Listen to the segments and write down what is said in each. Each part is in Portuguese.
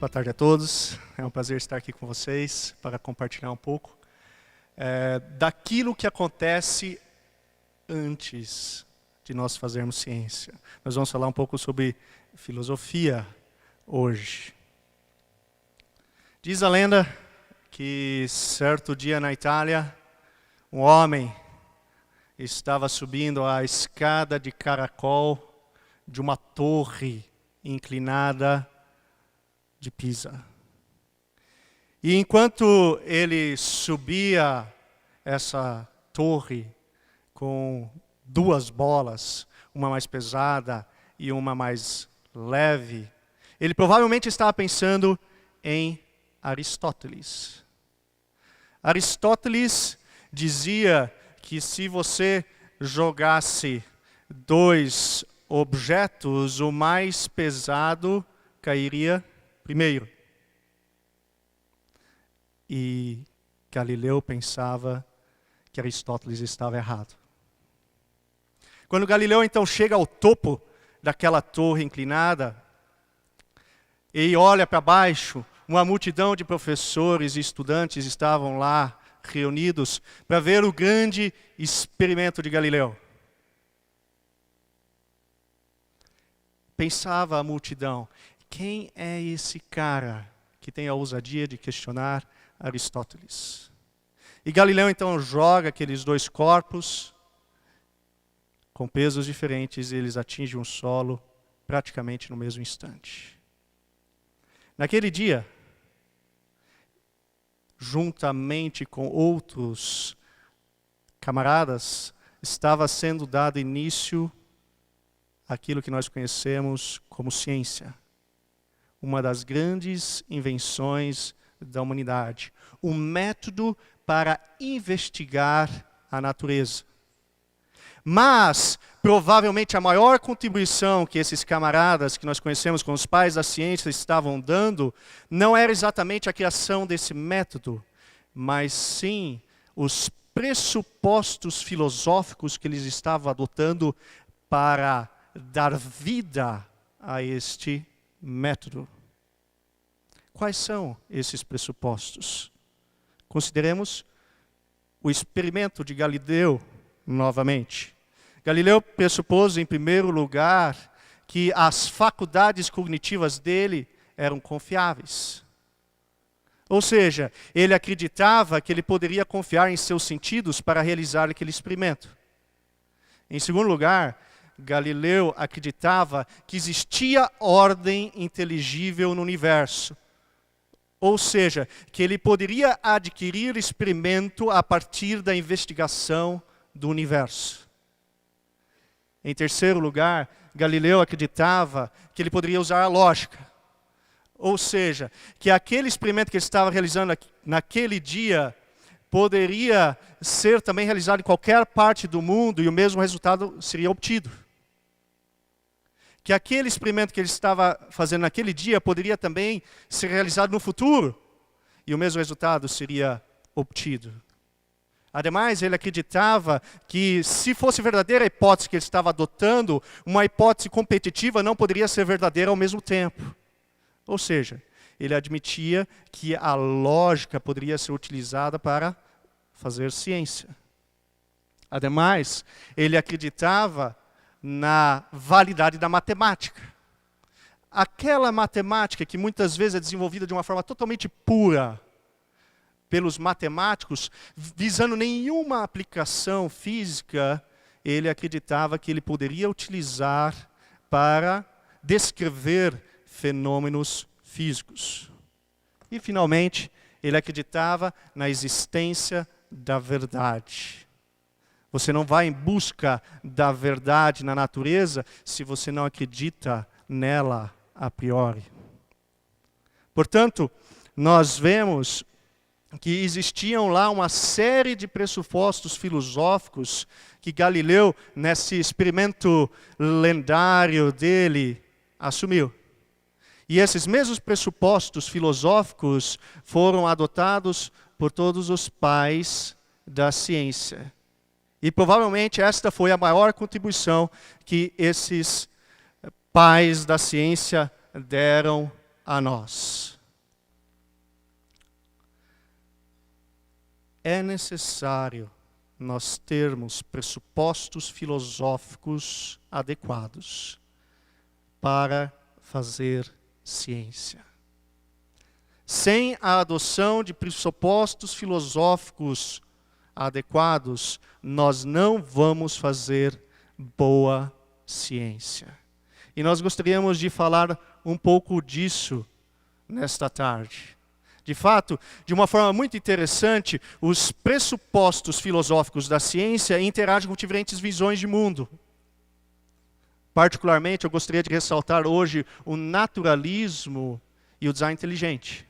Boa tarde a todos. É um prazer estar aqui com vocês para compartilhar um pouco daquilo que acontece antes de nós fazermos ciência. Nós vamos falar um pouco sobre filosofia hoje. Diz a lenda que certo dia na Itália, um homem estava subindo a escada de caracol de uma torre inclinada de Pisa. E enquanto ele subia essa torre com duas bolas, uma mais pesada e uma mais leve, ele provavelmente estava pensando em Aristóteles. Aristóteles dizia que se você jogasse dois objetos, o mais pesado cairia primeiro. E Galileu pensava que Aristóteles estava errado. Quando Galileu então chega ao topo daquela torre inclinada e olha para baixo, uma multidão de professores e estudantes estavam lá reunidos para ver o grande experimento de Galileu. Pensava a multidão: quem é esse cara que tem a ousadia de questionar Aristóteles? E Galileu então joga aqueles dois corpos com pesos diferentes e eles atingem o solo praticamente no mesmo instante. Naquele dia, juntamente com outros camaradas, estava sendo dado início àquilo que nós conhecemos como ciência. Uma das grandes invenções da humanidade. Um método para investigar a natureza. Mas, provavelmente, a maior contribuição que esses camaradas, que nós conhecemos como os pais da ciência, estavam dando, não era exatamente a criação desse método, mas sim os pressupostos filosóficos que eles estavam adotando para dar vida a este método. Quais são esses pressupostos? Consideremos o experimento de Galileu novamente. Galileu pressupôs, em primeiro lugar, que as faculdades cognitivas dele eram confiáveis. Ou seja, ele acreditava que ele poderia confiar em seus sentidos para realizar aquele experimento. Em segundo lugar, Galileu acreditava que existia ordem inteligível no universo. Ou seja, que ele poderia adquirir experimento a partir da investigação do universo. Em terceiro lugar, Galileu acreditava que ele poderia usar a lógica. Ou seja, que aquele experimento que ele estava realizando naquele dia poderia ser também realizado em qualquer parte do mundo e o mesmo resultado seria obtido. Que aquele experimento que ele estava fazendo naquele dia poderia também ser realizado no futuro e o mesmo resultado seria obtido. Ademais, ele acreditava que, se fosse verdadeira a hipótese que ele estava adotando, uma hipótese competitiva não poderia ser verdadeira ao mesmo tempo. Ou seja, ele admitia que a lógica poderia ser utilizada para fazer ciência. Ademais, ele acreditava na validade da matemática. Aquela matemática que muitas vezes é desenvolvida de uma forma totalmente pura pelos matemáticos, visando nenhuma aplicação física, ele acreditava que ele poderia utilizar para descrever fenômenos físicos. E, finalmente, ele acreditava na existência da verdade. Você não vai em busca da verdade na natureza se você não acredita nela a priori. Portanto, nós vemos que existiam lá uma série de pressupostos filosóficos que Galileu, nesse experimento lendário dele, assumiu. E esses mesmos pressupostos filosóficos foram adotados por todos os pais da ciência. E provavelmente esta foi a maior contribuição que esses pais da ciência deram a nós. é necessário nós termos pressupostos filosóficos adequados para fazer ciência. Sem a adoção de pressupostos filosóficos adequados, nós não vamos fazer boa ciência. E nós gostaríamos de falar um pouco disso nesta tarde. De fato, de uma forma muito interessante, os pressupostos filosóficos da ciência interagem com diferentes visões de mundo. Particularmente, eu gostaria de ressaltar hoje o naturalismo e o design inteligente.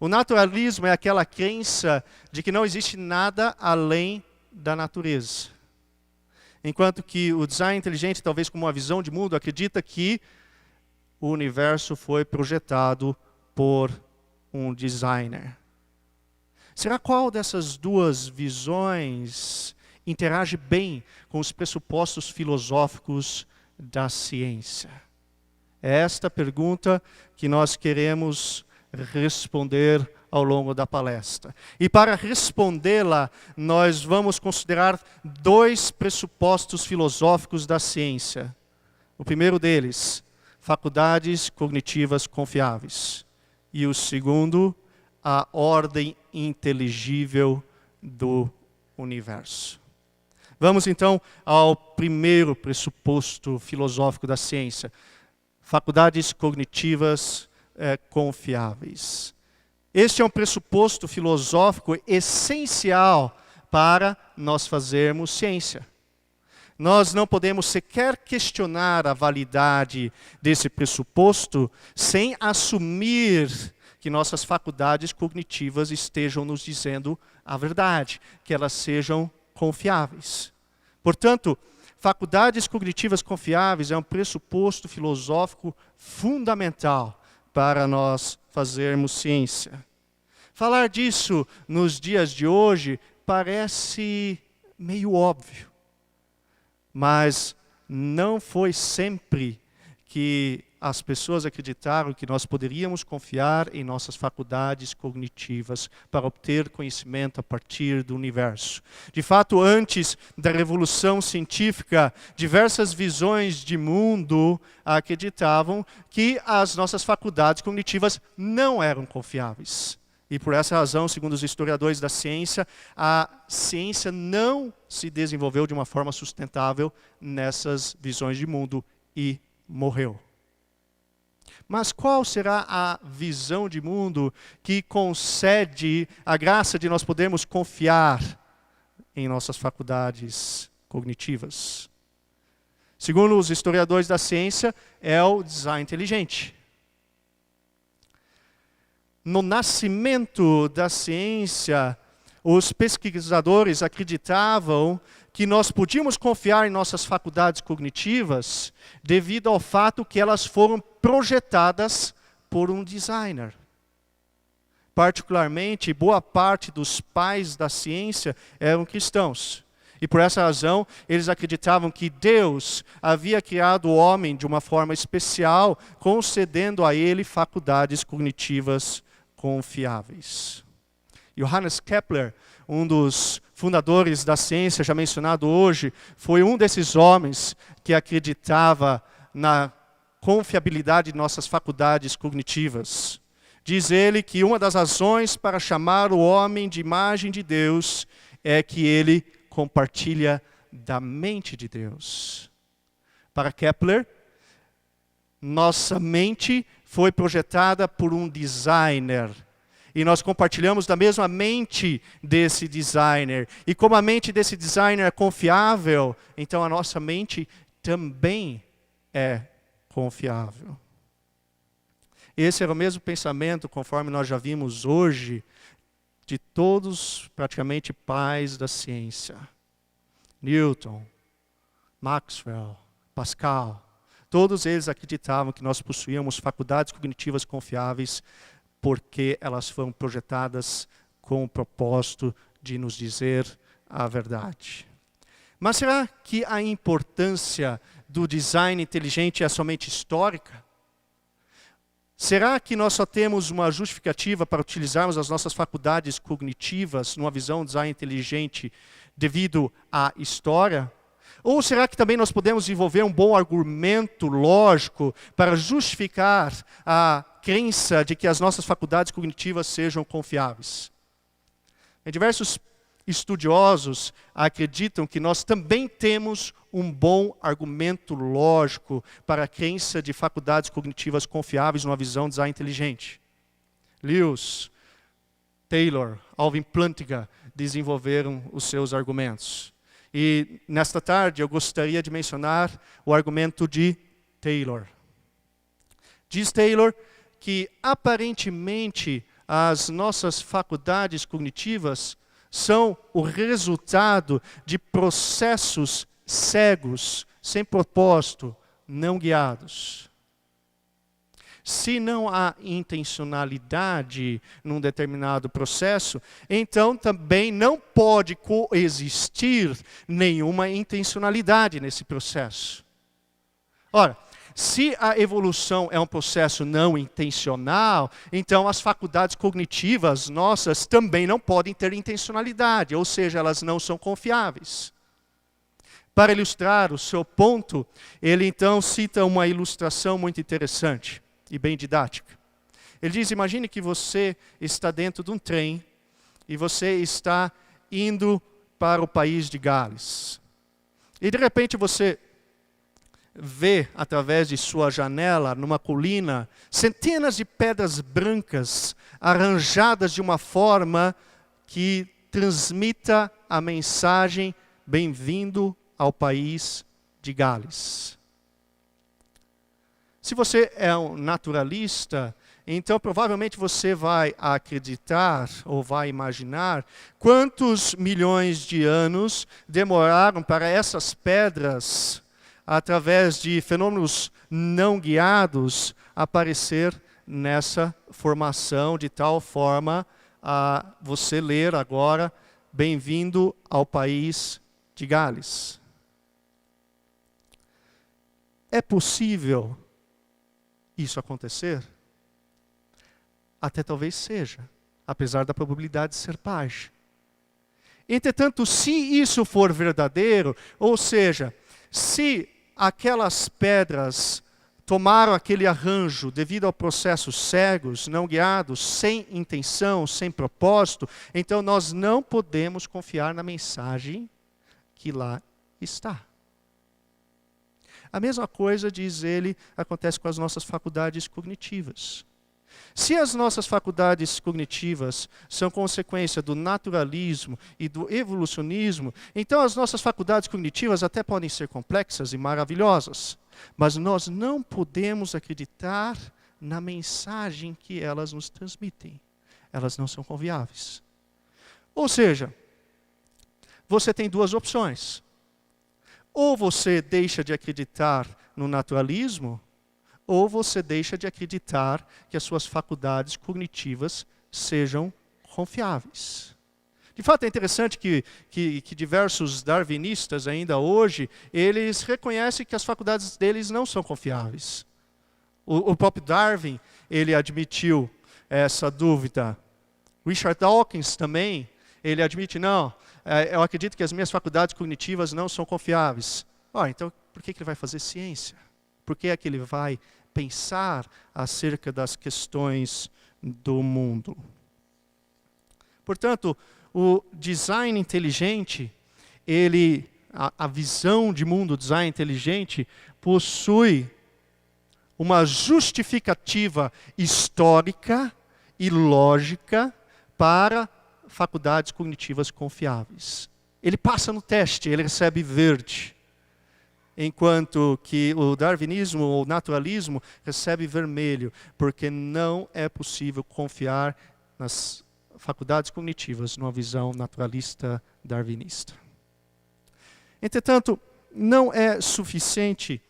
O naturalismo é aquela crença de que não existe nada além da natureza. Enquanto que o design inteligente, talvez como uma visão de mundo, acredita que o universo foi projetado por um designer. Será qual dessas duas visões interage bem com os pressupostos filosóficos da ciência? É esta pergunta que nós queremos responder ao longo da palestra. E para respondê-la, nós vamos considerar dois pressupostos filosóficos da ciência. O primeiro deles, faculdades cognitivas confiáveis. E o segundo, a ordem inteligível do universo. Vamos então ao primeiro pressuposto filosófico da ciência. Faculdades cognitivas confiáveis. Este é um pressuposto filosófico essencial para nós fazermos ciência. Nós não podemos sequer questionar a validade desse pressuposto sem assumir que nossas faculdades cognitivas estejam nos dizendo a verdade, que elas sejam confiáveis. Portanto, faculdades cognitivas confiáveis é um pressuposto filosófico fundamental para nós fazermos ciência. Falar disso nos dias de hoje parece meio óbvio. Mas não foi sempre que as pessoas acreditaram que nós poderíamos confiar em nossas faculdades cognitivas para obter conhecimento a partir do universo. De fato, antes da Revolução Científica, diversas visões de mundo acreditavam que as nossas faculdades cognitivas não eram confiáveis. E por essa razão, segundo os historiadores da ciência, a ciência não se desenvolveu de uma forma sustentável nessas visões de mundo e morreu. Mas qual será a visão de mundo que concede a graça de nós podermos confiar em nossas faculdades cognitivas? Segundo os historiadores da ciência, é o design inteligente. No nascimento da ciência, os pesquisadores acreditavam que nós podíamos confiar em nossas faculdades cognitivas devido ao fato que elas foram projetadas por um designer. Particularmente, boa parte dos pais da ciência eram cristãos. E por essa razão, eles acreditavam que Deus havia criado o homem de uma forma especial, concedendo a ele faculdades cognitivas confiáveis. Johannes Kepler, um dos fundadores da ciência, já mencionado hoje, foi um desses homens que acreditava na confiabilidade de nossas faculdades cognitivas. Diz ele que uma das razões para chamar o homem de imagem de Deus é que ele compartilha da mente de Deus. Para Kepler, nossa mente foi projetada por um designer. E nós compartilhamos da mesma mente desse designer. E como a mente desse designer é confiável, então a nossa mente também é confiável. Esse era o mesmo pensamento, conforme nós já vimos hoje, de todos praticamente pais da ciência. Newton, Maxwell, Pascal. Todos eles acreditavam que nós possuíamos faculdades cognitivas confiáveis porque elas foram projetadas com o propósito de nos dizer a verdade. Mas será que a importância do design inteligente é somente histórica? Será que nós só temos uma justificativa para utilizarmos as nossas faculdades cognitivas numa visão design inteligente devido à história? Ou será que também nós podemos desenvolver um bom argumento lógico para justificar a crença de que as nossas faculdades cognitivas sejam confiáveis? Diversos estudiosos acreditam que nós também temos um bom argumento lógico para a crença de faculdades cognitivas confiáveis numa visão design inteligente. Lewis, Taylor, Alvin Plantinga desenvolveram os seus argumentos. E nesta tarde eu gostaria de mencionar o argumento de Taylor. Diz Taylor que aparentemente as nossas faculdades cognitivas são o resultado de processos cegos, sem propósito, não guiados. Se não há intencionalidade num determinado processo, então também não pode coexistir nenhuma intencionalidade nesse processo. Ora, se a evolução é um processo não intencional, então as faculdades cognitivas nossas também não podem ter intencionalidade, ou seja, elas não são confiáveis. Para ilustrar o seu ponto, ele então cita uma ilustração muito interessante e bem didática. Ele diz, imagine que você está dentro de um trem e você está indo para o país de Gales. E de repente você vê através de sua janela, numa colina, centenas de pedras brancas arranjadas de uma forma que transmita a mensagem bem-vindo ao país de Gales. Se você é um naturalista, então provavelmente você vai acreditar ou vai imaginar quantos milhões de anos demoraram para essas pedras, através de fenômenos não guiados, aparecer nessa formação, de tal forma a você ler agora, bem-vindo ao país de Gales. É possível isso acontecer? Até talvez seja, apesar da probabilidade de ser baixa. Entretanto, se isso for verdadeiro, ou seja, se aquelas pedras tomaram aquele arranjo devido a processos cegos, não guiados, sem intenção, sem propósito, então nós não podemos confiar na mensagem que lá está. A mesma coisa, diz ele, acontece com as nossas faculdades cognitivas. Se as nossas faculdades cognitivas são consequência do naturalismo e do evolucionismo, então as nossas faculdades cognitivas até podem ser complexas e maravilhosas, mas nós não podemos acreditar na mensagem que elas nos transmitem. Elas não são confiáveis. Ou seja, você tem duas opções. Ou você deixa de acreditar no naturalismo, ou você deixa de acreditar que as suas faculdades cognitivas sejam confiáveis. De fato, é interessante que diversos darwinistas ainda hoje, eles reconhecem que as faculdades deles não são confiáveis. O próprio Darwin, ele admitiu essa dúvida. Richard Dawkins também, ele admite, não, eu acredito que as minhas faculdades cognitivas não são confiáveis. Então, por que ele vai fazer ciência? Por que é que ele vai pensar acerca das questões do mundo? Portanto, o design inteligente, a visão de mundo design inteligente, possui uma justificativa histórica e lógica para faculdades cognitivas confiáveis. Ele passa no teste, ele recebe verde. Enquanto que o darwinismo ou naturalismo recebe vermelho, porque não é possível confiar nas faculdades cognitivas numa visão naturalista darwinista. Entretanto, não é suficiente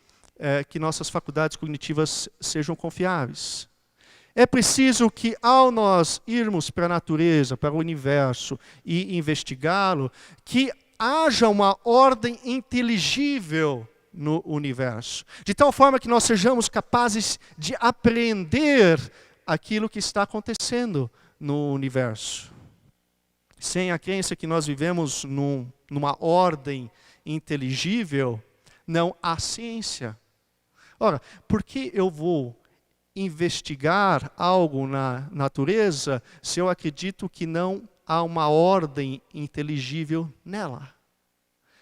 que nossas faculdades cognitivas sejam confiáveis. É preciso que, ao nós irmos para a natureza, para o universo e investigá-lo, que haja uma ordem inteligível no universo. De tal forma que nós sejamos capazes de apreender aquilo que está acontecendo no universo. Sem a crença que nós vivemos numa ordem inteligível, não há ciência. Ora, por que eu vou investigar algo na natureza se eu acredito que não há uma ordem inteligível nela?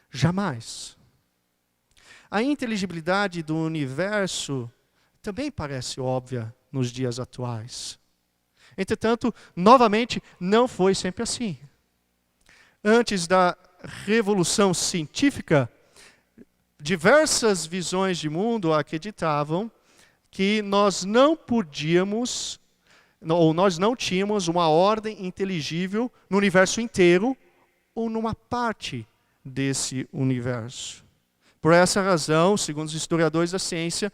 Jamais. A inteligibilidade do universo também parece óbvia nos dias atuais. Entretanto, novamente, não foi sempre assim. Antes da revolução científica, diversas visões de mundo acreditavam que nós não podíamos, ou nós não tínhamos uma ordem inteligível no universo inteiro ou numa parte desse universo. Por essa razão, segundo os historiadores da ciência,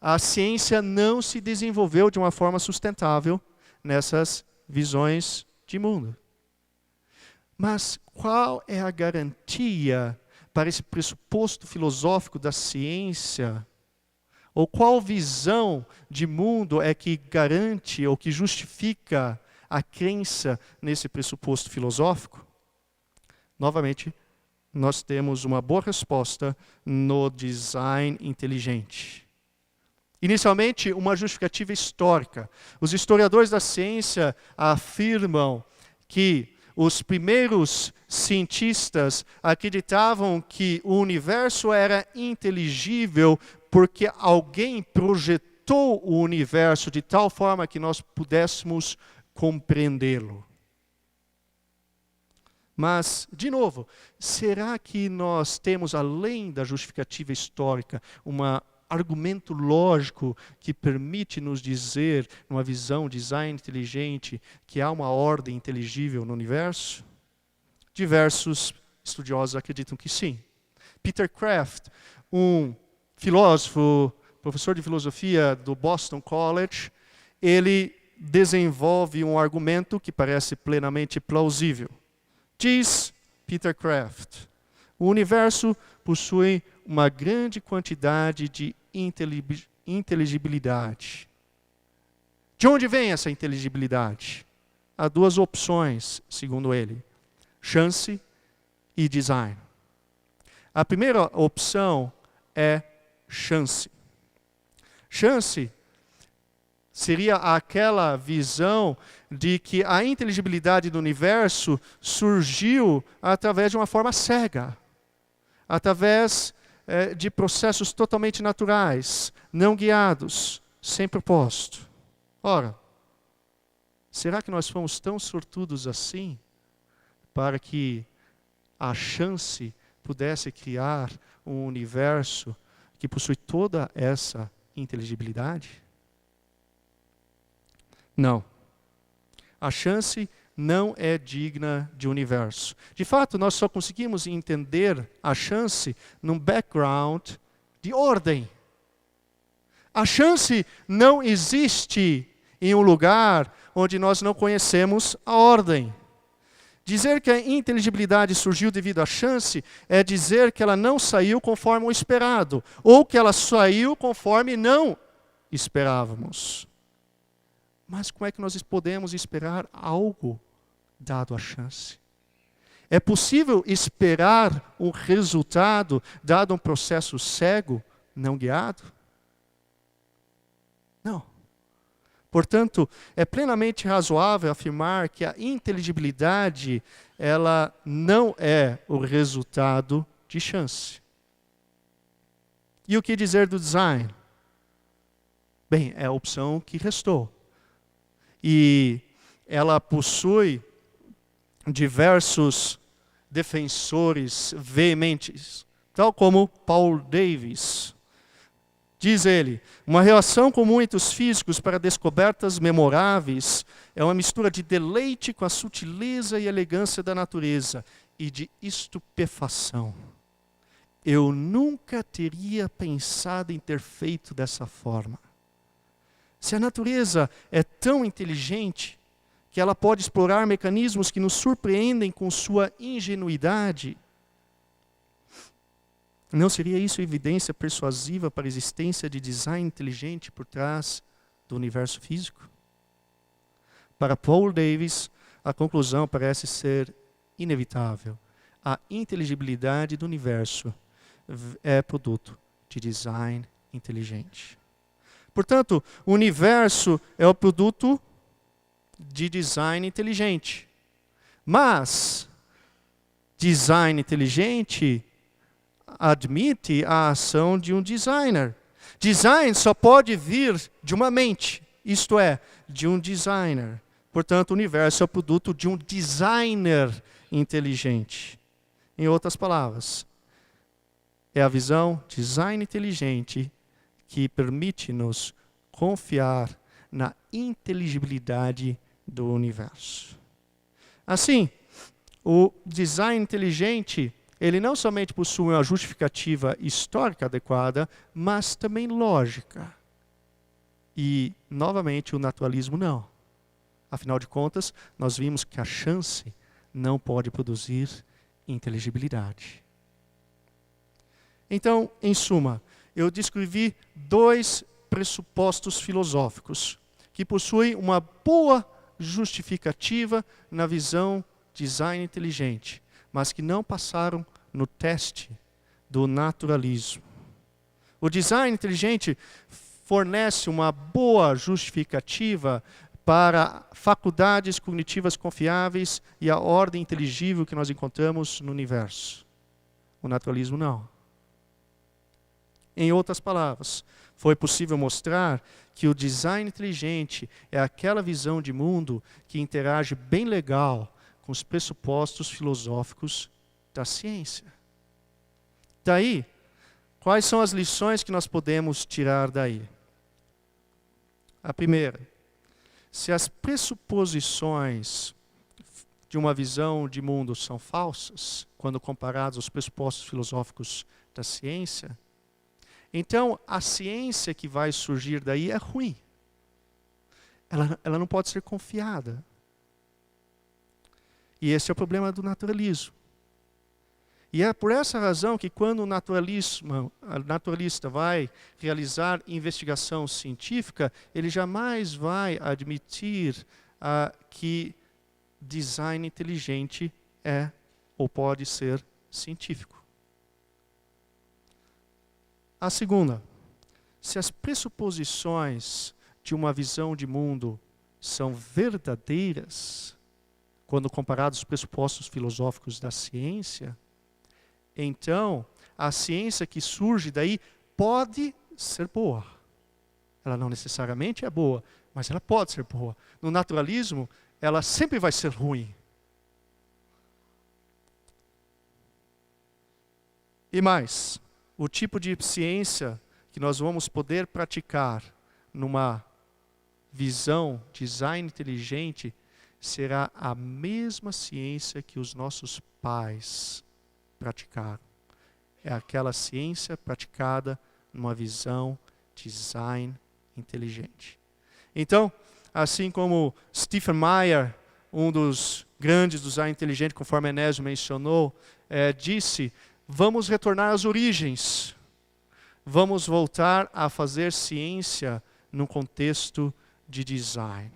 a ciência não se desenvolveu de uma forma sustentável nessas visões de mundo. Mas qual é a garantia para esse pressuposto filosófico da ciência? Ou qual visão de mundo é que garante ou que justifica a crença nesse pressuposto filosófico? Novamente, nós temos uma boa resposta no design inteligente. Inicialmente, uma justificativa histórica. Os historiadores da ciência afirmam que os primeiros cientistas acreditavam que o universo era inteligível porque alguém projetou o universo de tal forma que nós pudéssemos compreendê-lo. Mas, de novo, será que nós temos, além da justificativa histórica, um argumento lógico que permite nos dizer, numa visão design inteligente, que há uma ordem inteligível no universo? Diversos estudiosos acreditam que sim. Peter Kraft, um filósofo, professor de filosofia do Boston College, ele desenvolve um argumento que parece plenamente plausível. Diz Peter Kraft, o universo possui uma grande quantidade de inteligibilidade. De onde vem essa inteligibilidade? Há duas opções, segundo ele: chance e design. A primeira opção é chance. Chance seria aquela visão de que a inteligibilidade do universo surgiu através de uma forma cega, através de processos totalmente naturais, não guiados, sem propósito. Ora, será que nós fomos tão sortudos assim para que a chance pudesse criar um universo que possui toda essa inteligibilidade? Não. A chance não é digna de universo. De fato, nós só conseguimos entender a chance num background de ordem. A chance não existe em um lugar onde nós não conhecemos a ordem. Dizer que a inteligibilidade surgiu devido à chance é dizer que ela não saiu conforme o esperado, ou que ela saiu conforme não esperávamos. Mas como é que nós podemos esperar algo dado a chance? É possível esperar um resultado dado um processo cego, não guiado? Não. Portanto, é plenamente razoável afirmar que a inteligibilidade, ela não é o resultado de chance. E o que dizer do design? Bem, é a opção que restou. E ela possui diversos defensores veementes, tal como Paul Davies. Diz ele, uma relação com muitos físicos para descobertas memoráveis é uma mistura de deleite com a sutileza e elegância da natureza e de estupefação. Eu nunca teria pensado em ter feito dessa forma. Se a natureza é tão inteligente que ela pode explorar mecanismos que nos surpreendem com sua ingenuidade, Não seria isso evidência persuasiva para a existência de design inteligente por trás do universo físico? Para Paul Davies, a conclusão parece ser inevitável. A inteligibilidade do universo é produto de design inteligente. Portanto, o universo é o produto de design inteligente. Mas design inteligente admite a ação de um designer. Design só pode vir de uma mente, isto é, de um designer. Portanto, o universo é o produto de um designer inteligente. Em outras palavras, é a visão design inteligente que permite-nos confiar na inteligibilidade do universo. Assim, o design inteligente, ele não somente possui uma justificativa histórica adequada, mas também lógica. E, novamente, o naturalismo não. Afinal de contas, nós vimos que a chance não pode produzir inteligibilidade. Então, em suma, eu descrevi 2 pressupostos filosóficos que possuem uma boa justificativa na visão design inteligente, mas que não passaram no teste do naturalismo. O design inteligente fornece uma boa justificativa para faculdades cognitivas confiáveis e a ordem inteligível que nós encontramos no universo. O naturalismo não. Em outras palavras, foi possível mostrar que o design inteligente é aquela visão de mundo que interage bem legal com os pressupostos filosóficos da ciência. Daí, quais são as lições que nós podemos tirar daí? A primeira, se as pressuposições de uma visão de mundo são falsas, quando comparadas aos pressupostos filosóficos da ciência, então a ciência que vai surgir daí é ruim. Ela não pode ser confiada. E esse é o problema do naturalismo. E é por essa razão que quando o naturalista vai realizar investigação científica, ele jamais vai admitir que design inteligente é ou pode ser científico. A segunda, se as pressuposições de uma visão de mundo são verdadeiras, quando comparados aos pressupostos filosóficos da ciência, então a ciência que surge daí pode ser boa. Ela não necessariamente é boa, mas ela pode ser boa. No naturalismo, ela sempre vai ser ruim. E mais, o tipo de ciência que nós vamos poder praticar numa visão design inteligente será a mesma ciência que os nossos pais praticaram. É aquela ciência praticada numa visão design inteligente. Então, assim como Stephen Meyer, um dos grandes do design inteligente, conforme Enésio mencionou, disse: vamos retornar às origens. Vamos voltar a fazer ciência num contexto de design.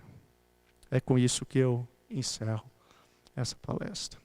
É com isso que eu encerro essa palestra.